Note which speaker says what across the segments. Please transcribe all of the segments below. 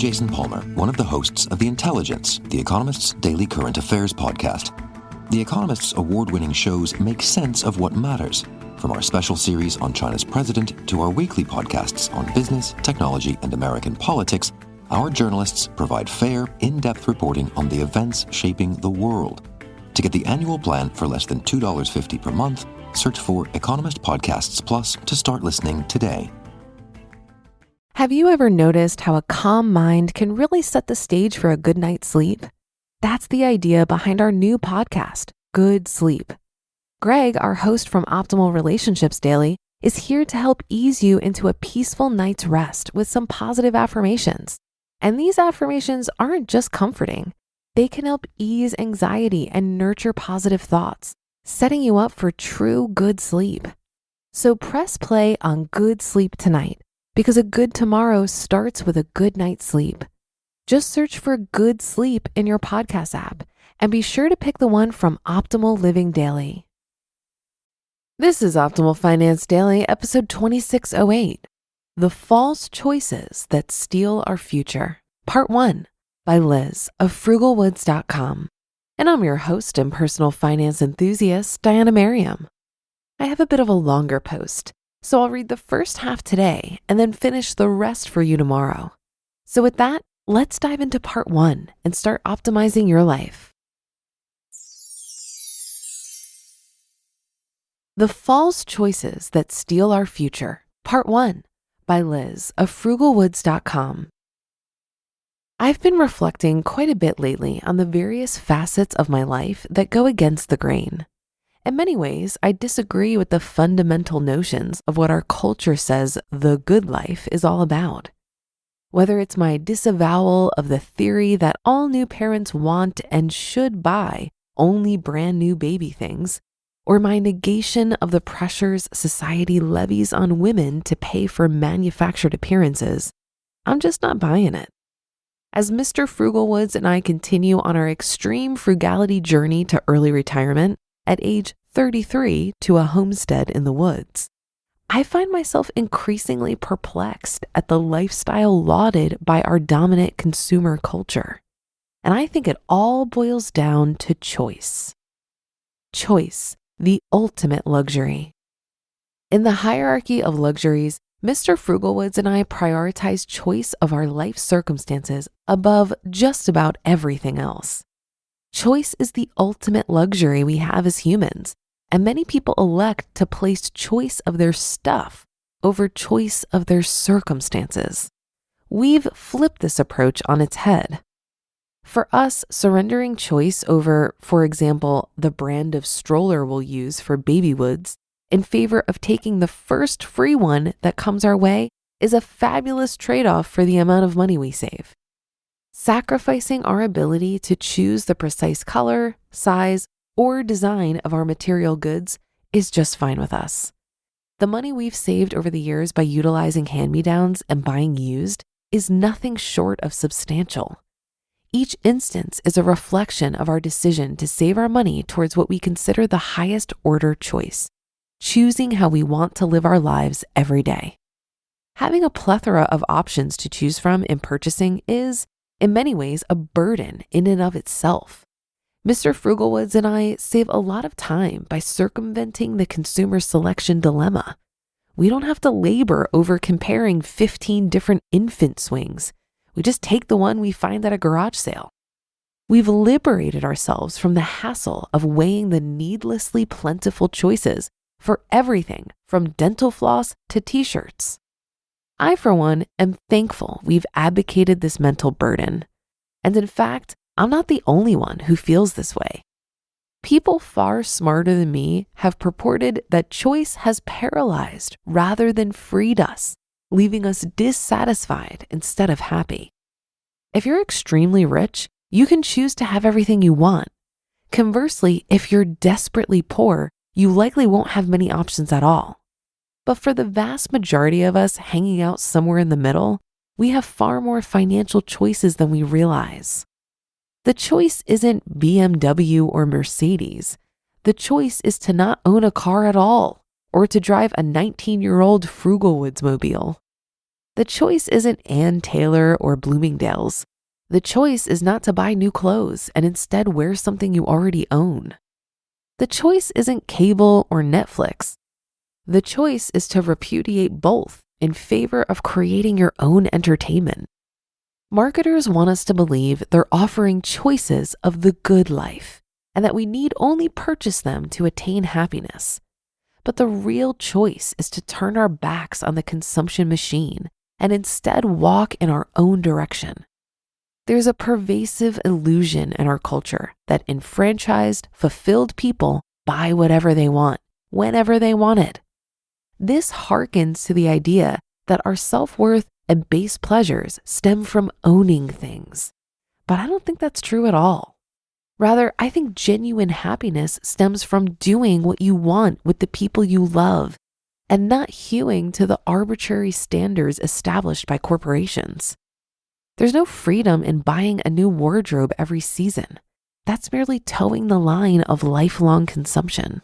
Speaker 1: Jason Palmer, one of the hosts of The Intelligence, The Economist's daily current affairs podcast. The Economist's award-winning shows make sense of what matters, from our special series on China's president to our weekly podcasts on business, technology, and American politics. Our journalists provide fair, in-depth reporting on the events shaping the world. To get the annual plan for less than $2.50 per month, search for Economist Podcasts Plus to start listening today.
Speaker 2: Have you ever noticed how a calm mind can really set the stage for a good night's sleep? That's the idea behind our new podcast, Good Sleep. Greg, our host from Optimal Relationships Daily, is here to help ease you into a peaceful night's rest with some positive affirmations. And these affirmations aren't just comforting. They can help ease anxiety and nurture positive thoughts, setting you up for true good sleep. So press play on Good Sleep tonight, because a good tomorrow starts with a good night's sleep. Just search for Good Sleep in your podcast app and be sure to pick the one from Optimal Living Daily. This is Optimal Finance Daily, episode 2608, The False Choices That Steal Our Future, Part 1, by Liz of Frugalwoods.com. And I'm your host and personal finance enthusiast, Diana Merriam. I have a bit of a longer post, so I'll read the first half today and then finish the rest for you tomorrow. So with that, let's dive into part 1 and start optimizing your life. The False Choices That Steal Our Future, Part 1, by Liz of Frugalwoods.com. I've been reflecting quite a bit lately on the various facets of my life that go against the grain. In many ways, I disagree with the fundamental notions of what our culture says the good life is all about. Whether it's my disavowal of the theory that all new parents want and should buy only brand new baby things, or my negation of the pressures society levies on women to pay for manufactured appearances, I'm just not buying it. As Mr. Frugalwoods and I continue on our extreme frugality journey to early retirement, at age 33 to a homestead in the woods, I find myself increasingly perplexed at the lifestyle lauded by our dominant consumer culture. And I think it all boils down to choice. Choice, the ultimate luxury. In the hierarchy of luxuries, Mr. Frugalwoods and I prioritize choice of our life circumstances above just about everything else. Choice is the ultimate luxury we have as humans, and many people elect to place choice of their stuff over choice of their circumstances. We've flipped this approach on its head. For us, surrendering choice over, for example, the brand of stroller we'll use for baby woods in favor of taking the first free one that comes our way is a fabulous trade-off for the amount of money we save. Sacrificing our ability to choose the precise color, size, or design of our material goods is just fine with us. The money we've saved over the years by utilizing hand-me-downs and buying used is nothing short of substantial. Each instance is a reflection of our decision to save our money towards what we consider the highest order choice, choosing how we want to live our lives every day. Having a plethora of options to choose from in purchasing is, in many ways, a burden in and of itself. Mr. Frugalwoods and I save a lot of time by circumventing the consumer selection dilemma. We don't have to labor over comparing 15 different infant swings. We just take the one we find at a garage sale. We've liberated ourselves from the hassle of weighing the needlessly plentiful choices for everything from dental floss to t-shirts. I, for one, am thankful we've abdicated this mental burden. And in fact, I'm not the only one who feels this way. People far smarter than me have purported that choice has paralyzed rather than freed us, leaving us dissatisfied instead of happy. If you're extremely rich, you can choose to have everything you want. Conversely, if you're desperately poor, you likely won't have many options at all. But for the vast majority of us hanging out somewhere in the middle, we have far more financial choices than we realize. The choice isn't BMW or Mercedes. The choice is to not own a car at all, or to drive a 19-year-old Frugalwoods mobile. The choice isn't Ann Taylor or Bloomingdale's. The choice is not to buy new clothes and instead wear something you already own. The choice isn't cable or Netflix. The choice is to repudiate both in favor of creating your own entertainment. Marketers want us to believe they're offering choices of the good life and that we need only purchase them to attain happiness. But the real choice is to turn our backs on the consumption machine and instead walk in our own direction. There's a pervasive illusion in our culture that enfranchised, fulfilled people buy whatever they want, whenever they want it. This harkens to the idea that our self-worth and base pleasures stem from owning things. But I don't think that's true at all. Rather, I think genuine happiness stems from doing what you want with the people you love and not hewing to the arbitrary standards established by corporations. There's no freedom in buying a new wardrobe every season. That's merely towing the line of lifelong consumption.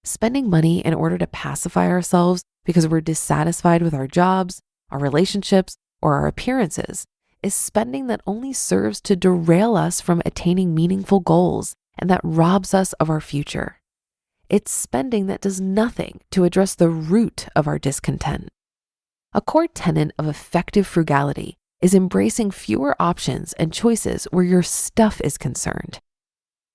Speaker 2: Spending money in order to pacify ourselves because we're dissatisfied with our jobs, our relationships, or our appearances is spending that only serves to derail us from attaining meaningful goals and that robs us of our future. It's spending that does nothing to address the root of our discontent. A core tenet of effective frugality is embracing fewer options and choices where your stuff is concerned.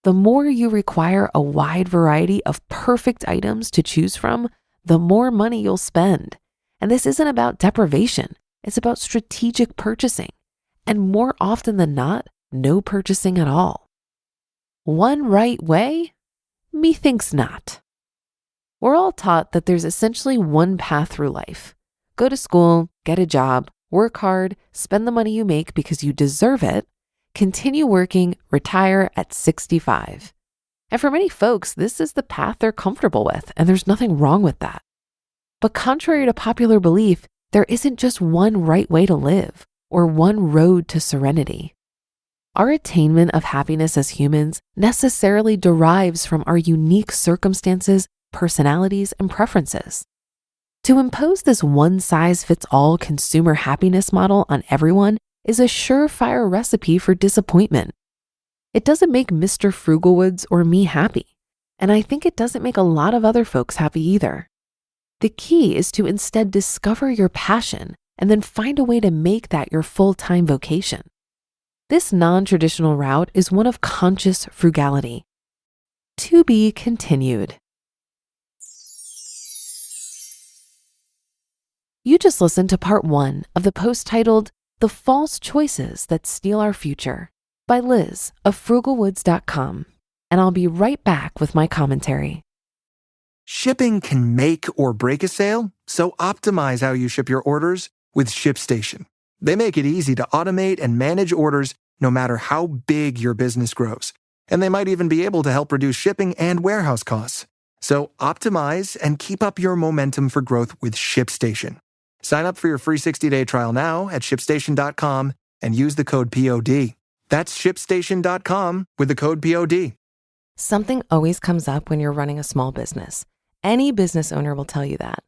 Speaker 2: The more you require a wide variety of perfect items to choose from, the more money you'll spend. And this isn't about deprivation, it's about strategic purchasing. And more often than not, no purchasing at all. One right way? Methinks not. We're all taught that there's essentially one path through life. Go to school, get a job, work hard, spend the money you make because you deserve it, continue working, retire at 65. And for many folks, this is the path they're comfortable with, and there's nothing wrong with that. But contrary to popular belief, there isn't just one right way to live or one road to serenity. Our attainment of happiness as humans necessarily derives from our unique circumstances, personalities, and preferences. To impose this one-size-fits-all consumer happiness model on everyone is a surefire recipe for disappointment. It doesn't make Mr. Frugalwoods or me happy, and I think it doesn't make a lot of other folks happy either. The key is to instead discover your passion and then find a way to make that your full-time vocation. This non-traditional route is one of conscious frugality. To be continued. You just listened to part 1 of the post titled The False Choices That Steal Our Future by Liz of Frugalwoods.com, and I'll be right back with my commentary.
Speaker 3: Shipping can make or break a sale, so optimize how you ship your orders with ShipStation. They make it easy to automate and manage orders no matter how big your business grows. And they might even be able to help reduce shipping and warehouse costs. So optimize and keep up your momentum for growth with ShipStation. Sign up for your free 60-day trial now at ShipStation.com and use the code POD. That's ShipStation.com with the code POD.
Speaker 2: Something always comes up when you're running a small business. Any business owner will tell you that.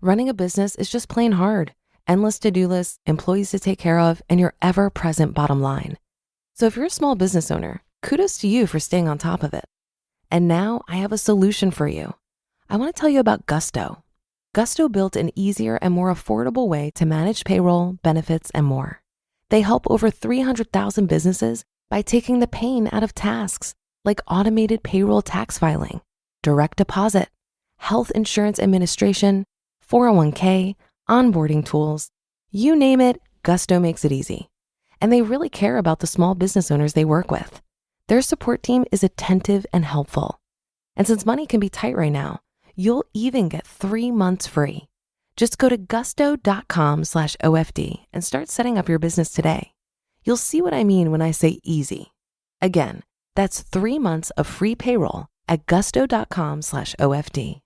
Speaker 2: Running a business is just plain hard. Endless to-do lists, employees to take care of, and your ever-present bottom line. So if you're a small business owner, kudos to you for staying on top of it. And now I have a solution for you. I want to tell you about Gusto. Gusto built an easier and more affordable way to manage payroll, benefits, and more. They help over 300,000 businesses by taking the pain out of tasks like automated payroll tax filing, direct deposit, health insurance administration, 401k, onboarding tools, you name it, Gusto makes it easy. And they really care about the small business owners they work with. Their support team is attentive and helpful. And since money can be tight right now, you'll even get 3 months free. Just go to gusto.com/OFD and start setting up your business today. You'll see what I mean when I say easy. Again, that's 3 months of free payroll at gusto.com/OFD.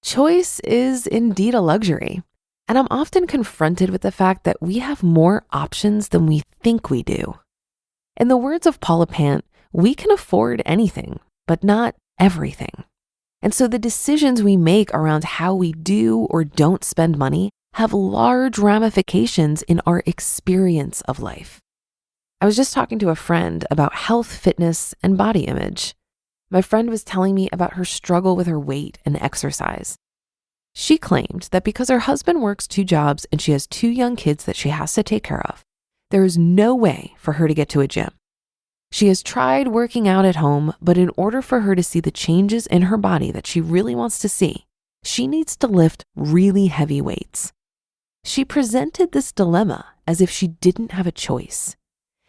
Speaker 2: Choice is indeed a luxury, and I'm often confronted with the fact that we have more options than we think we do. In the words of Paula Pant, we can afford anything, but not everything. And so the decisions we make around how we do or don't spend money have large ramifications in our experience of life. I was just talking to a friend about health, fitness, and body image. My friend was telling me about her struggle with her weight and exercise. She claimed that because her husband works 2 jobs and she has 2 young kids that she has to take care of, there is no way for her to get to a gym. She has tried working out at home, but in order for her to see the changes in her body that she really wants to see, she needs to lift really heavy weights. She presented this dilemma as if she didn't have a choice.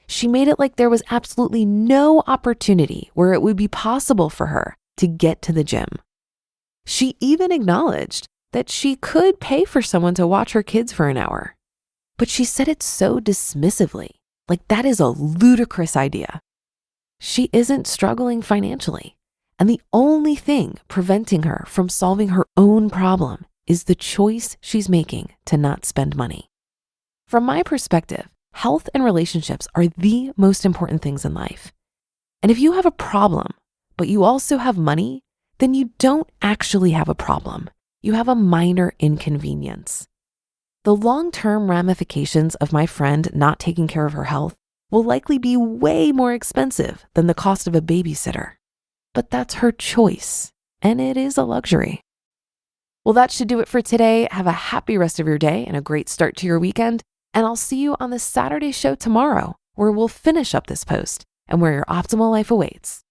Speaker 2: She made it like there was absolutely no opportunity where it would be possible for her to get to the gym. She even acknowledged that she could pay for someone to watch her kids for an hour. But she said it so dismissively, like that is a ludicrous idea. She isn't struggling financially, and the only thing preventing her from solving her own problem is the choice she's making to not spend money. From my perspective, health and relationships are the most important things in life. And if you have a problem, but you also have money, then you don't actually have a problem. You have a minor inconvenience. The long-term ramifications of my friend not taking care of her health will likely be way more expensive than the cost of a babysitter. But that's her choice, and it is a luxury. Well, that should do it for today. Have a happy rest of your day and a great start to your weekend. And I'll see you on the Saturday show tomorrow, where we'll finish up this post and where your optimal life awaits.